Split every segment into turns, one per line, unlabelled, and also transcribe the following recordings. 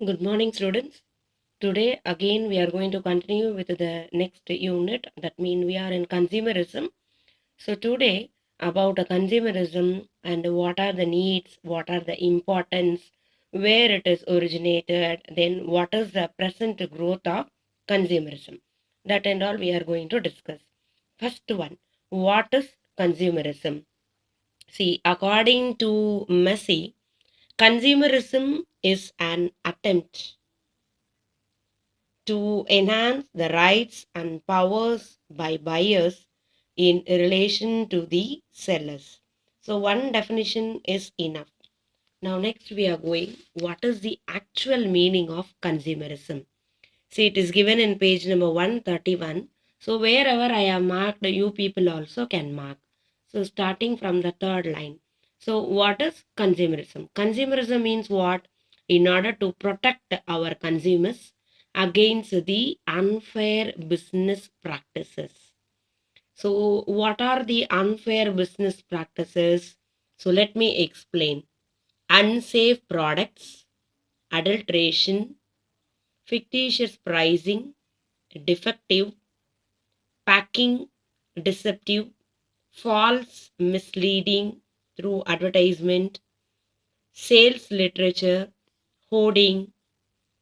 Good morning, students. Today, again, we are going to continue with the next unit. That means we are in consumerism. So, today, about consumerism and what are the needs, what are the importance, where it is originated, then what is the present growth of consumerism. That and all we are going to discuss. First one, what is consumerism? See, according to Massey, consumerism is an attempt to enhance the rights and powers by buyers in relation to the sellers. So one definition is enough. Now next we are going, what is the actual meaning of consumerism? See, it is given in page number 131. So wherever I have marked, you people also can mark. So starting from the third line. So what is consumerism? Consumerism means what? In order to protect our consumers against the unfair business practices. So what are the unfair business practices? So let me explain. Unsafe products, adulteration, fictitious pricing, defective, packing, deceptive, false, misleading through advertisement, sales literature, hoarding,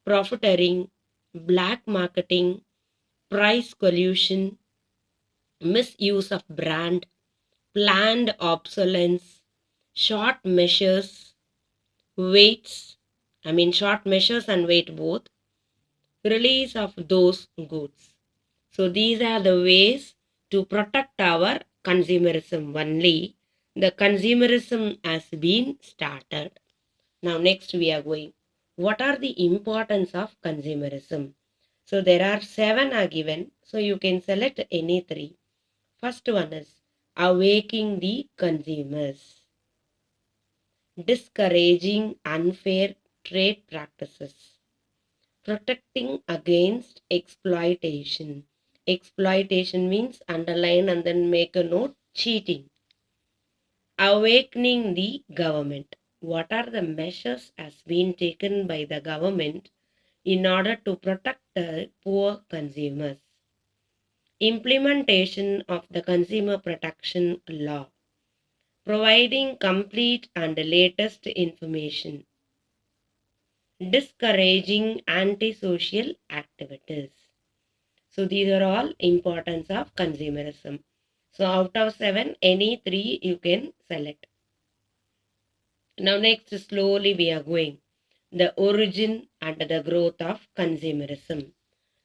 profiteering, black marketing, price collusion, misuse of brand, planned obsolescence, short measures, weights, short measures and weight both, release of those goods. So these are the ways to protect our consumerism only. The consumerism has been started. Now next we are going. What are the importance of consumerism? So there are 7 are given. So you can select any 3. First one is awakening the consumers, discouraging unfair trade practices, protecting against exploitation. Exploitation means underline and then make a note cheating. Awakening the government. What are the measures has been taken by the government in order to protect the poor consumers? Implementation of the consumer protection law. Providing complete and latest information. Discouraging antisocial activities. So these are all importance of consumerism. So out of 7, any 3 you can select. Now next, slowly we are going. The origin and the growth of consumerism.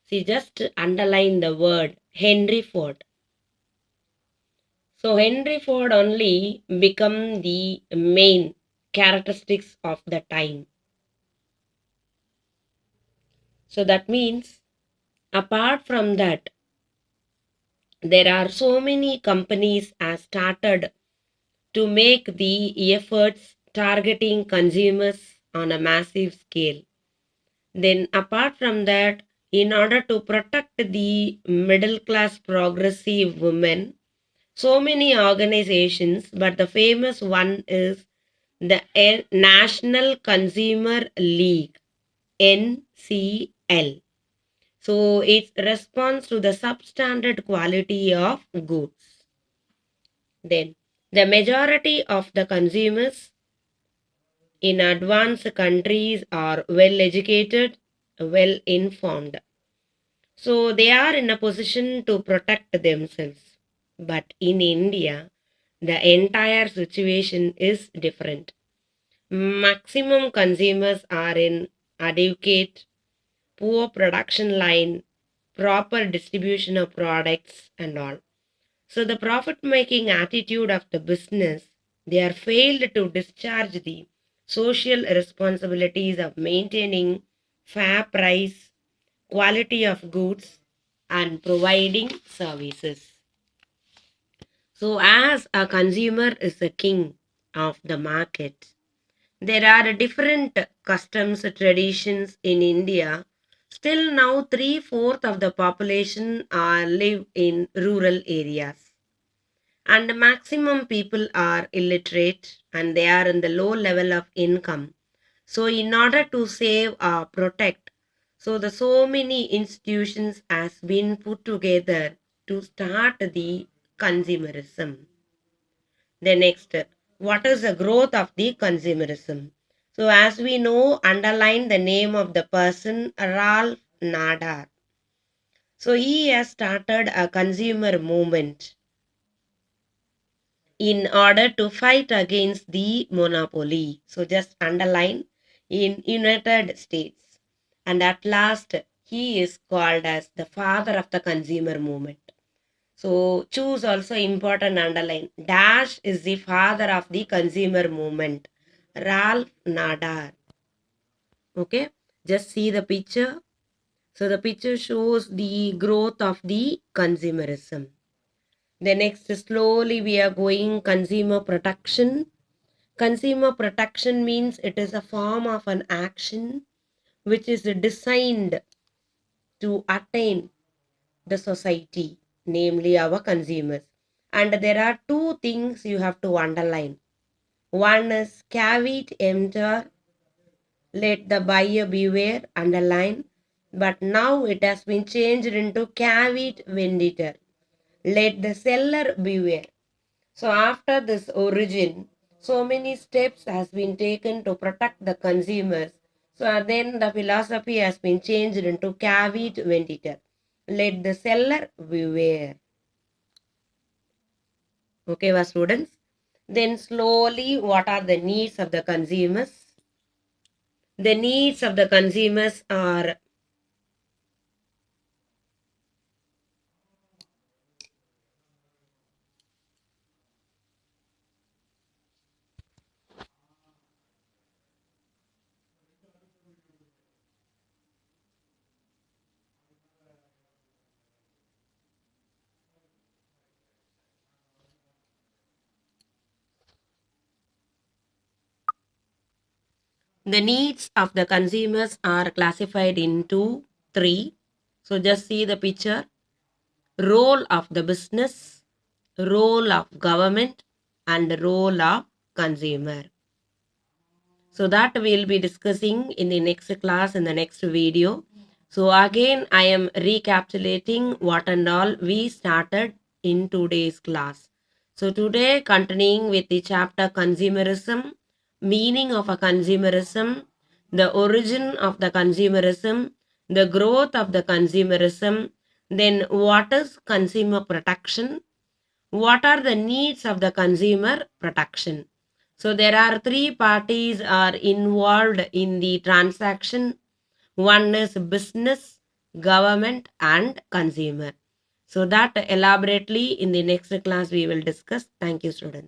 See, just underline the word Henry Ford. So Henry Ford only become the main characteristics of the time. So that means apart from that, there are so many companies have started to make the efforts targeting consumers on a massive scale. Then apart from that, in order to protect the middle class progressive women, so many organizations, but the famous one is the National Consumer League, NCL. So it responds to the substandard quality of goods. Then the majority of the consumers in advanced countries are well educated, well informed. So they are in a position to protect themselves. But in India, the entire situation is different. Maximum consumers are in adequate, poor production line, proper distribution of products and all. So the profit making attitude of the business, they are failed to discharge the social responsibilities of maintaining fair price, quality of goods and providing services. So as a consumer is the king of the market, there are different customs traditions in India. Still now 3/4 of the population are live in rural areas. And maximum people are illiterate and they are in the low level of income. So in order to save or protect, so the so many institutions has been put together to start the consumerism. The next, what is the growth of the consumerism? So as we know, underline the name of the person, Ralph Nader. So he has started a consumer movement in order to fight against the monopoly. So just underline in United States. And at last, he is called as the father of the consumer movement. So choose also important underline. Dash is the father of the consumer movement. Ralph Nader. Okay, just see the picture. So the picture shows the growth of the consumerism. The next, slowly we are going consumer protection. Consumer protection means it is a form of an action which is designed to attain the society, namely our consumers. And there are two things you have to underline. One is caveat emptor, let the buyer beware, underline. But now it has been changed into caveat venditor, let the seller beware. So after this origin, so many steps has been taken to protect the consumers. So then the philosophy has been changed into caveat venditor. Let the seller beware. Okay, our students. Then slowly, what are the needs of the consumers? The needs of the consumers are the needs of the consumers are classified into three. So just see the picture. Role of the business, role of government, and role of consumer. So that we'll be discussing in the next class, in the next video. So again, I am recapitulating what and all we started in today's class. So today, continuing with the chapter consumerism, meaning of a consumerism, the origin of the consumerism, the growth of the consumerism, then what is consumer protection, what are the needs of the consumer protection. So there are three parties are involved in the transaction. One is business, government, and consumer. So that elaborately in the next class we will discuss. Thank you, students.